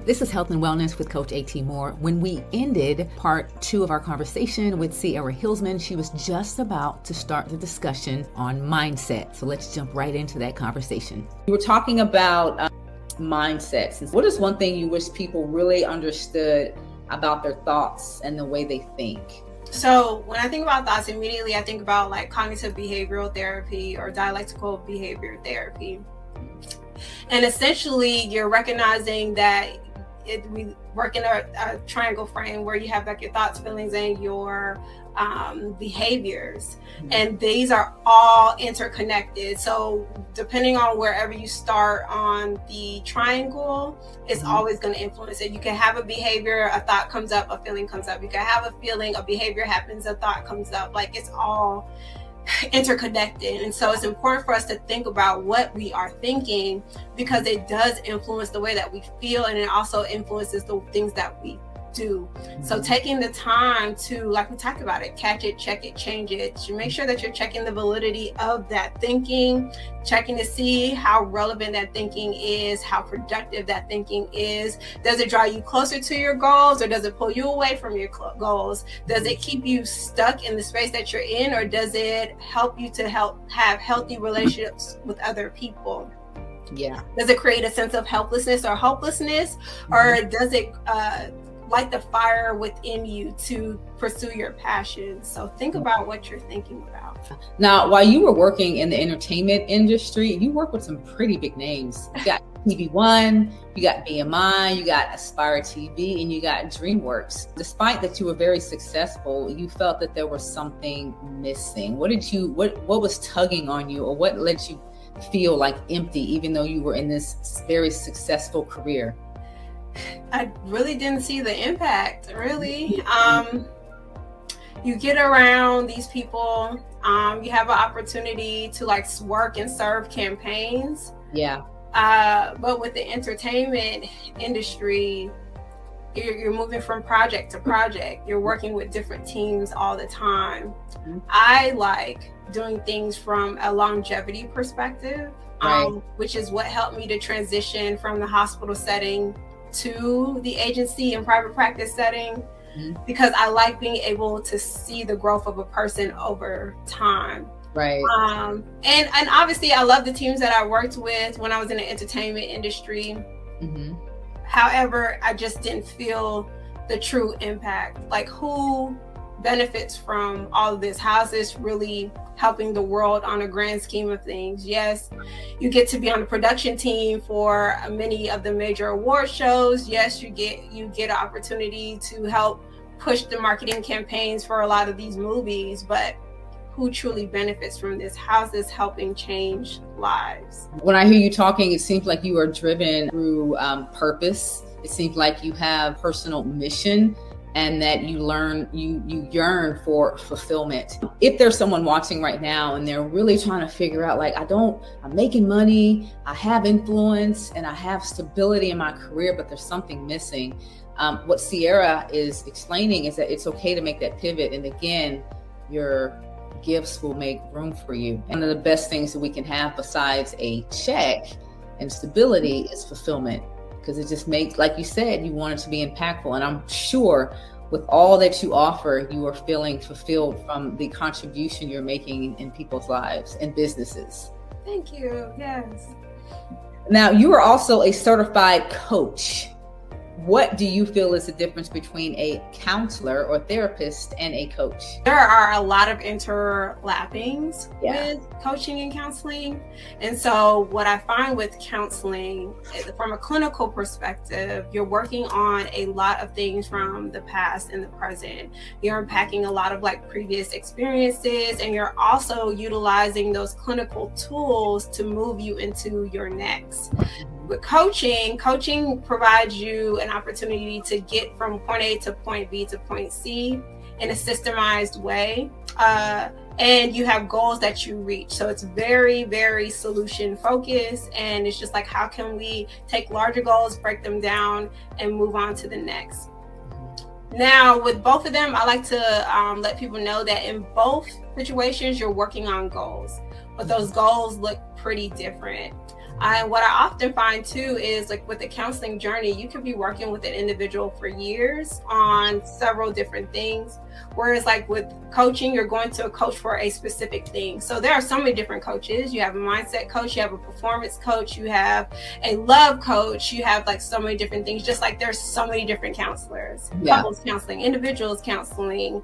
This is Health and Wellness with Coach A.T. Moore. When we ended part 2 of our conversation with Sierra Hillsman, she was just about to start the discussion on mindset. So let's jump right into that conversation. You were talking about mindsets. What is one thing you wish people really understood about their thoughts and the way they think? So when I think about thoughts, immediately I think about like cognitive behavioral therapy or dialectical behavior therapy. And essentially you're recognizing that we work in a triangle frame where you have like your thoughts, feelings, and your behaviors. Mm-hmm. And these are all interconnected. So depending on wherever you start on the triangle, it's always going to influence it. You can have a behavior, a thought comes up, a feeling comes up. You can have a feeling, a behavior happens, a thought comes up. Like it's all interconnected. And so it's important for us to think about what we are thinking, because it does influence the way that we feel, and it also influences the things that we do. So taking the time to, like we talked about it, catch it, check it, change it, to make sure that you're checking the validity of that thinking, checking to see how relevant that thinking is, how productive that thinking is. Does it draw you closer to your goals, or does it pull you away from your goals? Does it keep you stuck in the space that you're in, or does it help you to have healthy relationships with other people? Yeah. Does it create a sense of helplessness or hopelessness, or does it light the fire within you to pursue your passion? So think about what you're thinking about. Now, while you were working in the entertainment industry, you work with some pretty big names. You got TV One, you got BMI, you got Aspire TV, and you got DreamWorks. Despite that you were very successful, you felt that there was something missing. What was tugging on you, or what let you feel like empty, even though you were in this very successful career? I really didn't see the impact, really. You get around these people, you have an opportunity to like work and serve campaigns. Yeah. But with the entertainment industry, you're moving from project to project. You're working with different teams all the time. Mm-hmm. I like doing things from a longevity perspective, which is what helped me to transition from the hospital setting to the agency and private practice setting, because I like being able to see the growth of a person over time. Right. And obviously I love the teams that I worked with when I was in the entertainment industry. Mm-hmm. However, I just didn't feel the true impact. Like, who benefits from all of this? How is this really helping the world on a grand scheme of things? Yes, you get to be on the production team for many of the major award shows. Yes, you get an opportunity to help push the marketing campaigns for a lot of these movies, but who truly benefits from this? How's this helping change lives? When I hear you talking, it seems like you are driven through purpose. It seems like you have personal mission, and that you yearn for fulfillment. If there's someone watching right now and they're really trying to figure out, like, I'm making money, I have influence, and I have stability in my career, but there's something missing. What Sierra is explaining is that it's okay to make that pivot. And again, your gifts will make room for you. And one of the best things that we can have besides a check and stability is fulfillment. Because it just makes, like you said, you want it to be impactful. And I'm sure with all that you offer, you are feeling fulfilled from the contribution you're making in people's lives and businesses. Thank you. Yes. Now, you are also a certified coach. What do you feel is the difference between a counselor or therapist and a coach? There are a lot of interlappings with coaching and counseling. And so what I find with counseling, from a clinical perspective, you're working on a lot of things from the past and the present. You're unpacking a lot of like previous experiences, and you're also utilizing those clinical tools to move you into your next. With coaching provides you an opportunity to get from point A to point B to point C in a systemized way. And you have goals that you reach. So it's very, very solution focused. And it's just like, how can we take larger goals, break them down, and move on to the next? Now, with both of them, I like to let people know that in both situations, you're working on goals, but those goals look pretty different. What I often find too is like with the counseling journey, you could be working with an individual for years on several different things. Whereas like with coaching, you're going to a coach for a specific thing. So there are so many different coaches. You have a mindset coach, you have a performance coach, you have a love coach, you have like so many different things, just like there's so many different counselors, couples counseling, individuals counseling,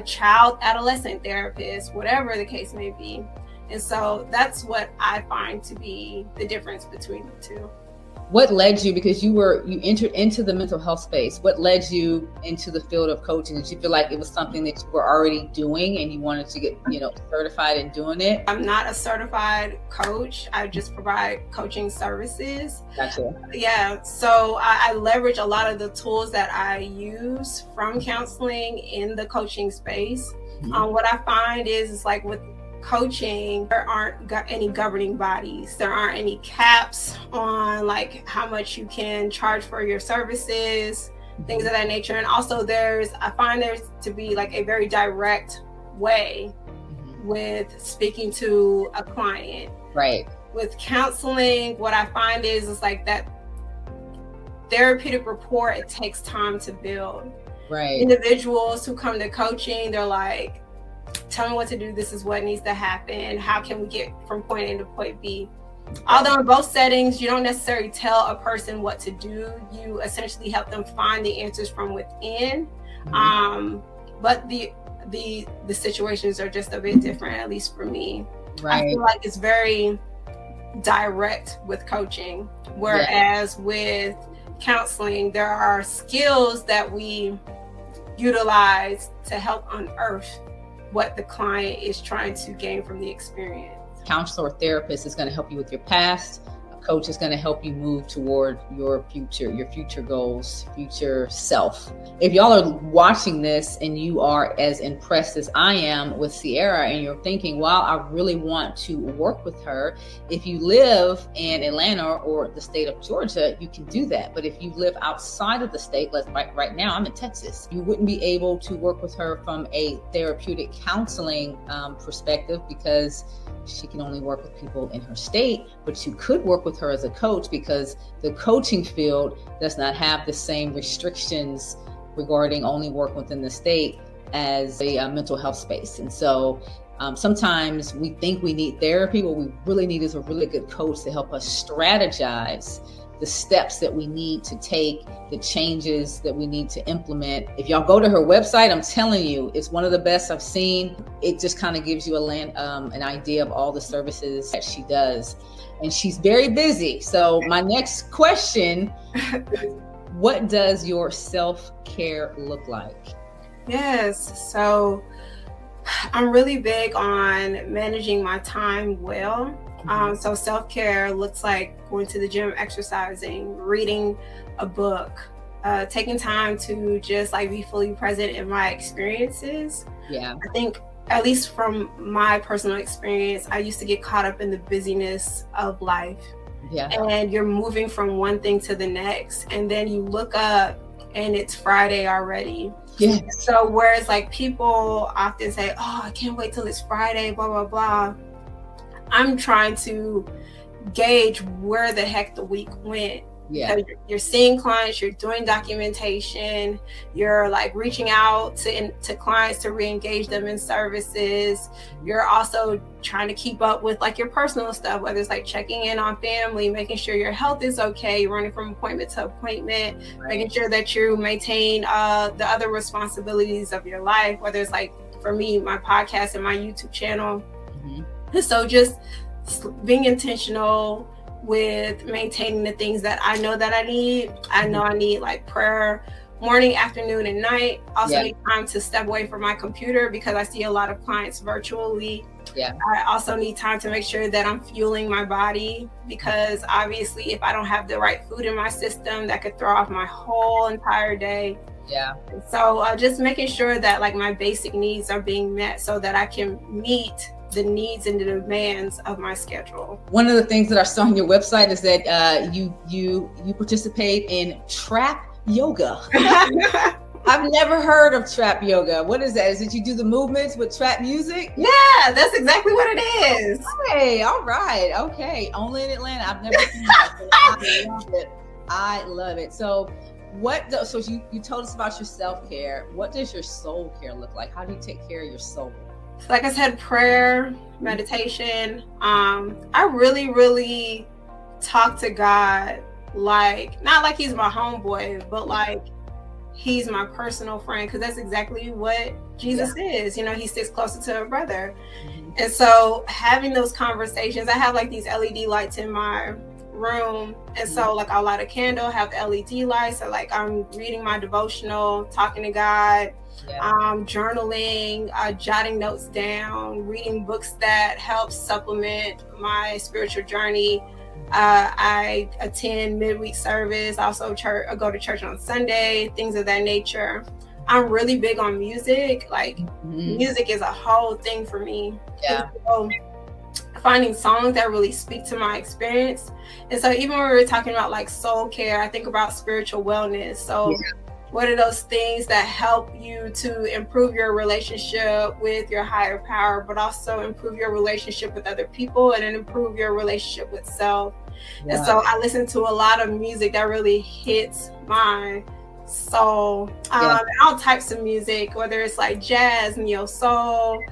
child, adolescent therapists, whatever the case may be. And so that's what I find to be the difference between the two. What led you, because you entered into the mental health space, what led you into the field of coaching? Did you feel like it was something that you were already doing and you wanted to get, certified in doing it? I'm not a certified coach. I just provide coaching services. Gotcha. Yeah. So I leverage a lot of the tools that I use from counseling in the coaching space. Mm-hmm. What I find is like with coaching, there aren't any governing bodies. There aren't any caps on like how much you can charge for your services, things of that nature. And also I find there's to be like a very direct way with speaking to a client. Right. With counseling, what I find is like that therapeutic rapport, it takes time to build. Right. Individuals who come to coaching, they're like, tell me what to do. This is what needs to happen. How can we get from point A to point B? Although in both settings, you don't necessarily tell a person what to do. You essentially help them find the answers from within. But the situations are just a bit different, at least for me. Right. I feel like it's very direct with coaching, whereas with counseling, there are skills that we utilize to help unearth what the client is trying to gain from the experience. Counselor or therapist is going to help you with your past. A coach is going to help you move toward your future goals, future self. If y'all are watching this and you are as impressed as I am with Sierra and you're thinking, wow, I really want to work with her. If you live in Atlanta or the state of Georgia, you can do that. But if you live outside of the state, right now I'm in Texas, you wouldn't be able to work with her from a therapeutic counseling perspective because she can only work with people in her state, but you could work with her as a coach because the coaching field does not have the same restrictions regarding only work within the state as a mental health space. And so sometimes we think we need therapy. What we really need is a really good coach to help us strategize the steps that we need to take, the changes that we need to implement. If y'all go to her website, I'm telling you, it's one of the best I've seen. It just kind of gives you an idea of all the services that she does. And she's very busy. So my next question is, what does your self-care look like? Yes. So I'm really big on managing my time well. So self-care looks like going to the gym, exercising, reading a book, taking time to just like be fully present in my experiences. Yeah. I think, at least from my personal experience, I used to get caught up in the busyness of life. Yeah. And you're moving from one thing to the next, and then you look up and it's Friday already. Yeah. So whereas like people often say, oh, I can't wait till it's Friday, blah, blah, blah. I'm trying to gauge where the heck the week went. Yeah. You're seeing clients, you're doing documentation, you're like reaching out to clients to re-engage them in services. You're also trying to keep up with like your personal stuff, whether it's like checking in on family, making sure your health is okay, you're running from appointment to appointment, making sure that you maintain the other responsibilities of your life, whether it's like, for me, my podcast and my YouTube channel. And so just being intentional with maintaining the things that I know that I need. I know I need like prayer morning, afternoon, and night. Also need time to step away from my computer because I see a lot of clients virtually. Yeah. I also need time to make sure that I'm fueling my body because obviously if I don't have the right food in my system, that could throw off my whole entire day. Yeah. So just making sure that like my basic needs are being met so that I can meet the needs and the demands of my schedule. One of the things that I saw on your website is that you participate in trap yoga. I've never heard of trap yoga. What is that? Is it you do the movements with trap music? Yeah, that's exactly what it is. Hey, all right. Okay. Only in Atlanta. I've never seen that. So I love it. I love it. So so you told us about your self-care. What does your soul care look like? How do you take care of your soul? Like I said, prayer, meditation. I really, really talk to God, like, not like he's my homeboy, but like he's my personal friend, because that's exactly what Jesus is. You know, he sticks closer to a brother. Mm-hmm. And so having those conversations, I have like these LED lights in my room, and so like I'll light a candle, have LED lights, so like I'm reading my devotional, talking to God, journaling, jotting notes down, reading books that help supplement my spiritual journey. I attend midweek service, also I go to church on Sunday, things of that nature. I'm really big on music. Like music is a whole thing for me. So, finding songs that really speak to my experience. And so even when we were talking about like soul care, I think about spiritual wellness. So what are those things that help you to improve your relationship with your higher power, but also improve your relationship with other people and then improve your relationship with self? And so I listen to a lot of music that really hits my soul, all types of music, whether it's like jazz, neo soul,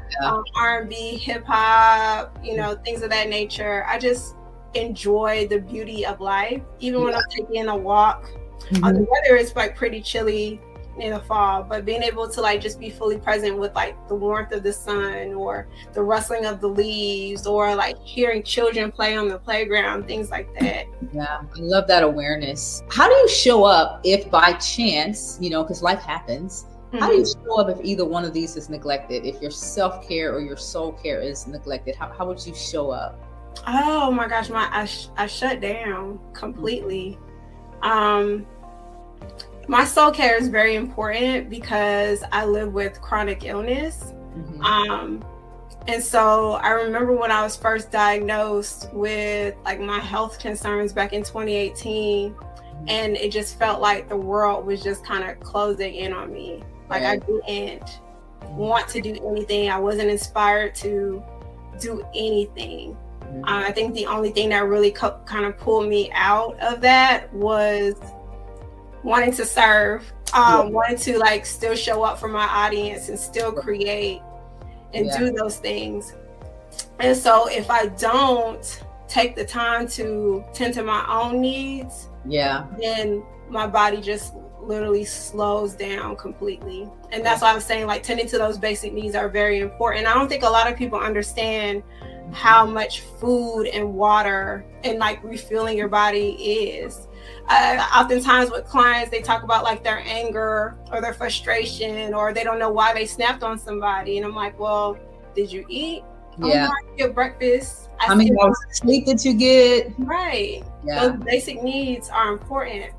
R&B, hip hop, you know, things of that nature. I just enjoy the beauty of life, even when I'm taking a walk. The weather is like pretty chilly in the fall, but being able to like just be fully present with like the warmth of the sun or the rustling of the leaves or like hearing children play on the playground, things like that. Yeah, I love that awareness. How do you show up if by chance, you know, because life happens, how do you show up if either one of these is neglected? If your self-care or your soul care is neglected, how would you show up? Oh my gosh, I shut down completely. My soul care is very important because I live with chronic illness. And so I remember when I was first diagnosed with like my health concerns back in 2018, and it just felt like the world was just kind of closing in on me. Like I didn't want to do anything. I wasn't inspired to do anything. I think the only thing that really kind of pulled me out of that was wanting to serve, wanting to like still show up for my audience and still create and do those things. And so if I don't take the time to tend to my own needs, then my body just literally slows down completely. And that's why I was saying like tending to those basic needs are very important. I don't think a lot of people understand how much food and water and like refueling your body is. Oftentimes with clients, they talk about like their anger or their frustration, or they don't know why they snapped on somebody. And I'm like, well, did you eat? Yeah. Get breakfast. How many hours of sleep did you get? Right. Those basic needs are important.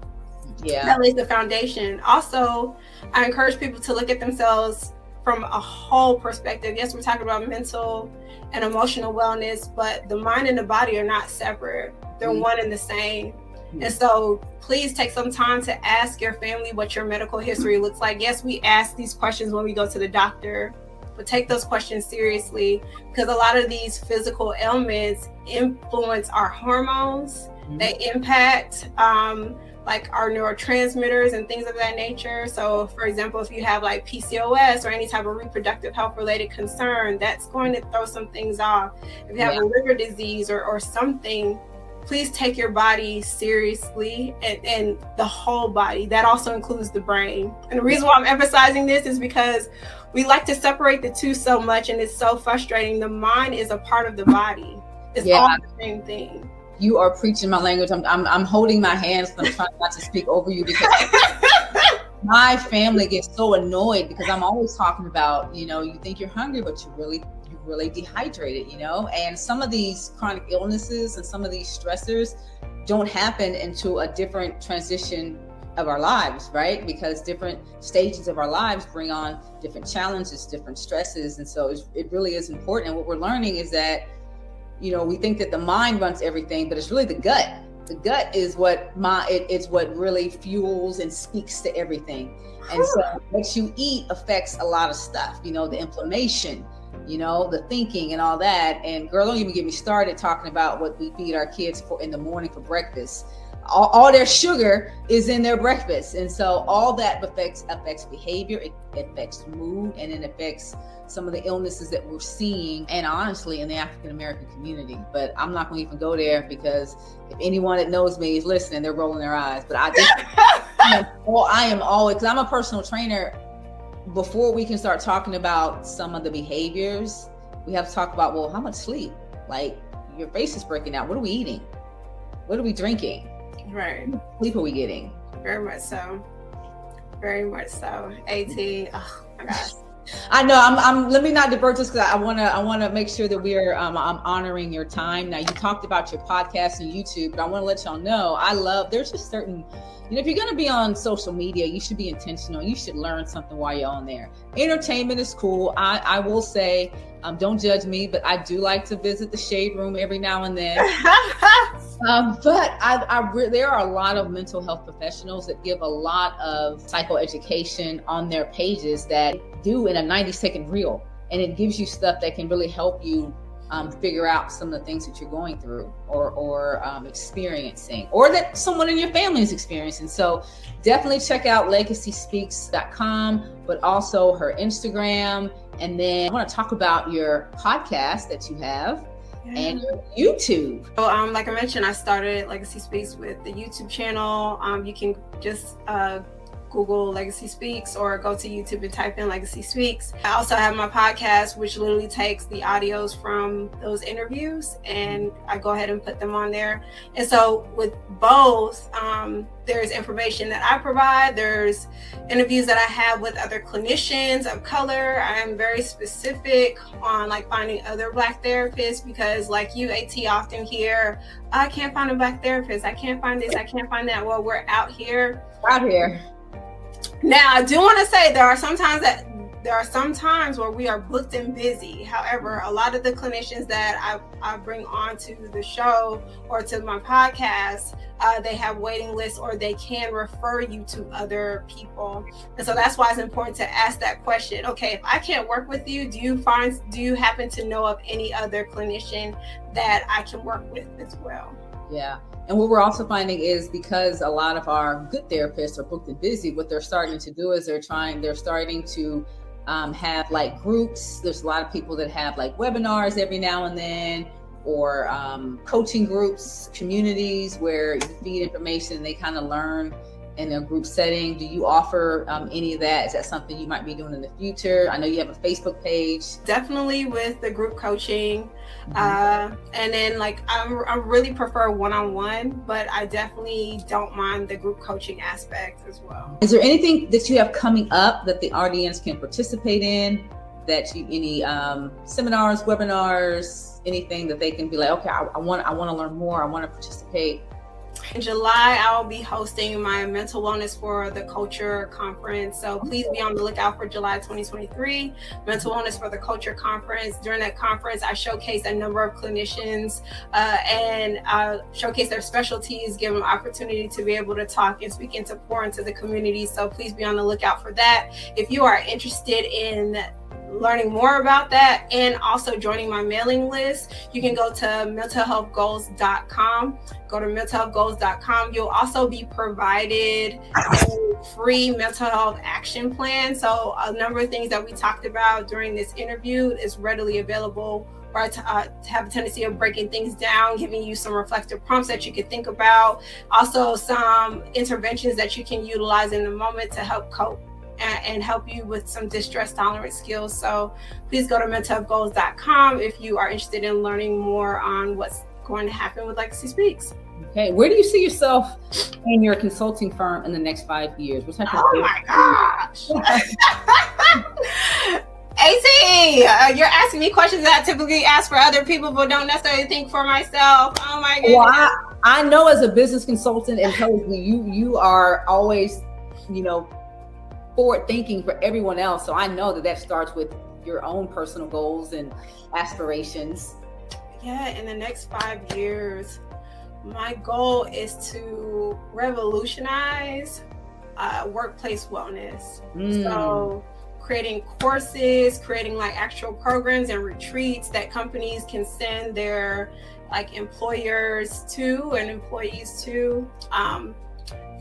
Yeah. That lays the foundation. Also, I encourage people to look at themselves from a whole perspective. Yes, we're talking about mental and emotional wellness, but the mind and the body are not separate. They're one and the same. And so please take some time to ask your family what your medical history looks like. Yes, we ask these questions when we go to the doctor, but take those questions seriously, because a lot of these physical ailments influence our hormones. They impact like our neurotransmitters and things of that nature. So for example, if you have like PCOS or any type of reproductive health related concern, that's going to throw some things off. If you have a liver disease or something, please take your body seriously, and the whole body. That also includes the brain. And the reason why I'm emphasizing this is because we like to separate the two so much, and it's so frustrating. The mind is a part of the body. It's all the same thing. You are preaching my language. I'm holding my hands, but I'm trying not to speak over you, because my family gets so annoyed because I'm always talking about, you know, you think you're hungry, but you're really dehydrated, you know. And some of these chronic illnesses and some of these stressors don't happen until a different transition of our lives, right? Because different stages of our lives bring on different challenges, different stresses. And so it really is important. And what we're learning is that, you know, we think that the mind runs everything, but it's really the gut. The gut is it's what really fuels and speaks to everything. And so what you eat affects a lot of stuff, the inflammation, the thinking and all that. And girl, don't even get me started talking about what we feed our kids in the morning for breakfast. All their sugar is in their breakfast. And so all that affects behavior, it affects mood, and it affects some of the illnesses that we're seeing, and honestly in the African American community. But I'm not going to even go there, because if anyone that knows me is listening, they're rolling their eyes. But I am always, because I'm a personal trainer, before we can start talking about some of the behaviors, we have to talk about, well, how much sleep? Like, your face is breaking out. What are we eating? What are we drinking? Right. What sleep are we getting? Very much so. Very much so. AT. Oh my gosh. I know. I'm. Let me not divert this, because I want to make sure that we're. I'm honoring your time. Now, you talked about your podcast and YouTube, but I want to let y'all know there's just certain. If you're going to be on social media, you should be intentional. You should learn something while you're on there. Entertainment is cool. I will say, don't judge me, but I do like to visit the shade room every now and then. But there are a lot of mental health professionals that give a lot of psychoeducation on their pages that do in a 90-second reel. And it gives you stuff that can really help you figure out some of the things that you're going through or experiencing, or that someone in your family is experiencing. So definitely check out legacyspeaks.com, but also her Instagram. And then I want to talk about your podcast that you have. Yeah. And your YouTube. So, like I mentioned, I started Legacy Speaks with the YouTube channel. You can just Google Legacy Speaks, or go to YouTube and type in Legacy Speaks. I also have my podcast, which literally takes the audios from those interviews, and I go ahead and put them on there. And so with both, there's information that I provide. There's interviews that I have with other clinicians of color. I am very specific on finding other Black therapists, because like you, AT, often hear, I can't find a Black therapist. I can't find this. I can't find that. Well, we're out here. Now, I do want to say there are some times where we are booked and busy. However, a lot of the clinicians that I bring onto the show or to my podcast, they have waiting lists, or they can refer you to other people. And so that's why it's important to ask that question. Okay, if I can't work with you, do you happen to know of any other clinician that I can work with as well? Yeah. And what we're also finding is, because a lot of our good therapists are booked and busy, what they're starting to do is they're starting to have groups. There's a lot of people that have webinars every now and then, or coaching groups, communities where you feed information and they kind of learn in a group setting. Do you offer any of that? Is that something you might be doing in the future? I know you have a Facebook page. Definitely with the group coaching. And then I really prefer one-on-one, but I definitely don't mind the group coaching aspect as well. Is there anything that you have coming up that the audience can participate in? Any seminars, webinars, anything that they can be like, okay, I want to learn more. I want to participate. In July, I will be hosting my Mental Wellness for the Culture Conference. So please be on the lookout for July 2023, Mental Wellness for the Culture Conference. During that conference, I showcase a number of clinicians and showcase their specialties, give them opportunity to be able to talk and speak and to pour into the community. So please be on the lookout for that. If you are interested in learning more about that and also joining my mailing list, you can go to mentalhealthgoals.com. Go to mentalhealthgoals.com. You'll also be provided a free mental health action plan. So a number of things that we talked about during this interview is readily available, or to have a tendency of breaking things down, giving you some reflective prompts that you can think about. Also some interventions that you can utilize in the moment to help cope and help you with some distress tolerance skills. So please go to mentalhealthgoals.com if you are interested in learning more on what's going to happen with Legacy Speaks. Okay, where do you see yourself in your consulting firm in the next 5 years? What type of my gosh. AT, you're asking me questions that I typically ask for other people, but don't necessarily think for myself. Oh my goodness. Well, I know as a business consultant, and you are always, forward thinking for everyone else. So I know that starts with your own personal goals and aspirations. Yeah, in the next 5 years, My goal is to revolutionize workplace wellness. So creating courses, creating like actual programs and retreats that companies can send their like employers to and employees to,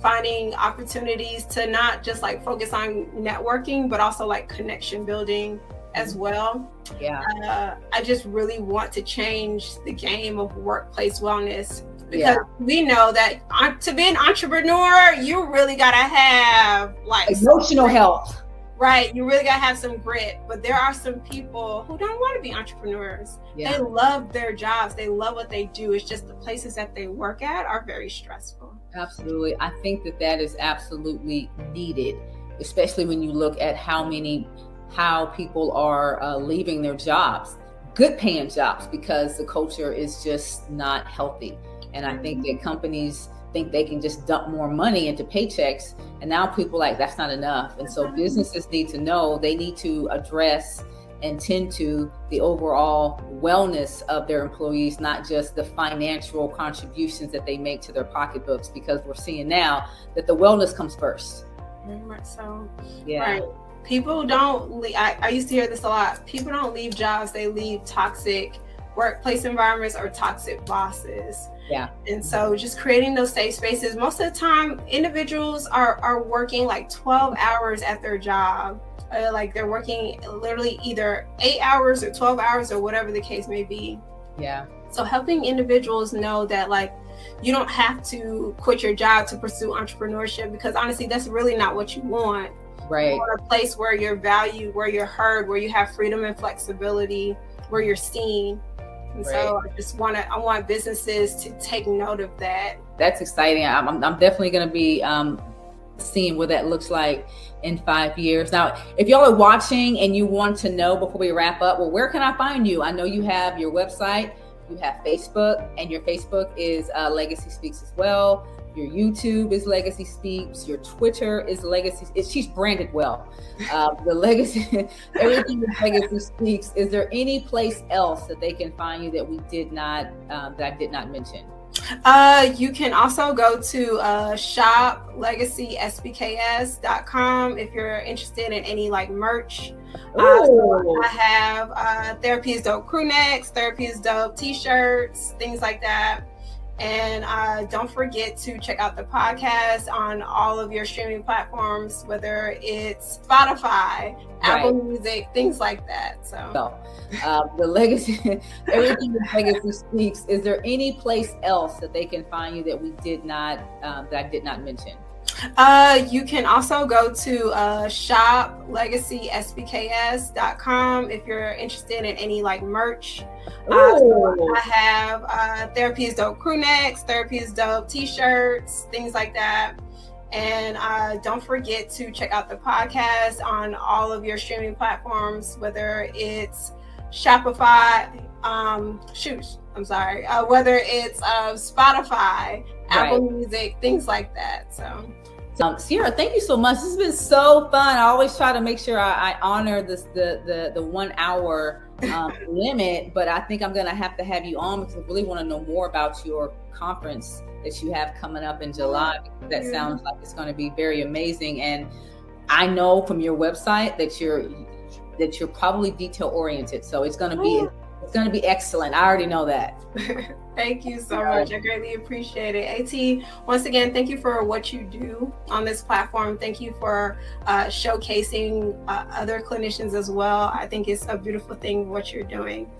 finding opportunities to not just like focus on networking, but also like connection building as well. I just really want to change the game of workplace wellness, because we know that to be an entrepreneur, you really gotta have like emotional health. Right, you really gotta have some grit. But there are some people who don't want to be entrepreneurs. They love their jobs, they love what they do. It's just the places that they work at are very stressful. Absolutely. I think that is absolutely needed, especially when you look at how people are leaving their jobs, good paying jobs, because the culture is just not healthy. And I think that companies think they can just dump more money into paychecks, and now people like that's not enough. And so businesses need to know they need to address and tend to the overall wellness of their employees, not just the financial contributions that they make to their pocketbooks, because we're seeing now that the wellness comes first. Very much so. Yeah. Right. People don't leave. I used to hear this a lot. People don't leave jobs, they leave toxic workplace environments or toxic bosses. Yeah. And so just creating those safe spaces. Most of the time, individuals are working like 12 hours at their job. Like they're working literally either 8 hours or 12 hours or whatever the case may be. Yeah. So helping individuals know that like you don't have to quit your job to pursue entrepreneurship, because honestly, that's really not what you want. Right. You want a place where you're valued, where you're heard, where you have freedom and flexibility, where you're seen. And so I want businesses to take note of that. That's exciting. I'm definitely going to be seeing what that looks like in 5 years. Now, if y'all are watching and you want to know before we wrap up, well, where can I find you? I know you have your website, you have Facebook, and your Facebook is Legacy Speaks as well. Your YouTube is Legacy Speaks. Your Twitter is Legacy. She's branded well. The Legacy, everything is Legacy Speaks. Is there any place else that they can find you that we did not, that I did not mention? You can also go to shoplegacysbks.com if you're interested in any like merch. So I have Therapy is Dope crew necks, Therapy is Dope t-shirts, things like that. And don't forget to check out the podcast on all of your streaming platforms, whether it's Spotify, Apple Music, things like that. So the Legacy, everything that Legacy Speaks. Is there any place else that they can find you that we did not, that I did not mention? You can also go to shoplegacysbks.com if you're interested in any like merch. So I have Therapy is Dope crew necks, Therapy is Dope t-shirts, things like that. And don't forget to check out the podcast on all of your streaming platforms, whether it's Shopify, whether it's Spotify, Apple Music, things like that. So Sierra, thank you so much. This has been so fun. I always try to make sure I honor the 1 hour limit, but I think I'm going to have you on because I really want to know more about your conference that you have coming up in July. That sounds like it's going to be very amazing. And I know from your website that you're probably detail oriented. So it's going to be excellent. I already know that. Thank you so much. I greatly appreciate it. AT, once again, thank you for what you do on this platform. Thank you for showcasing other clinicians as well. I think it's a beautiful thing what you're doing.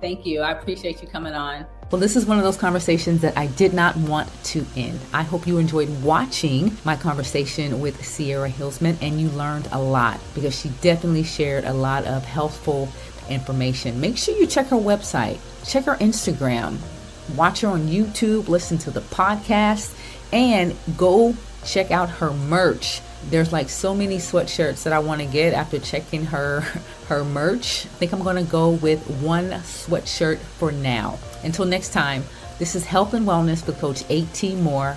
Thank you. I appreciate you coming on. Well, this is one of those conversations that I did not want to end. I hope you enjoyed watching my conversation with Sierra Hillsman and you learned a lot because she definitely shared a lot of helpful information. Make sure you check her website, check her Instagram, watch her on YouTube, listen to the podcast, and go check out her merch. There's like so many sweatshirts that I want to get after checking her merch. I think I'm going to go with one sweatshirt for now. Until next time, this is Health and Wellness with Coach A.T. Moore.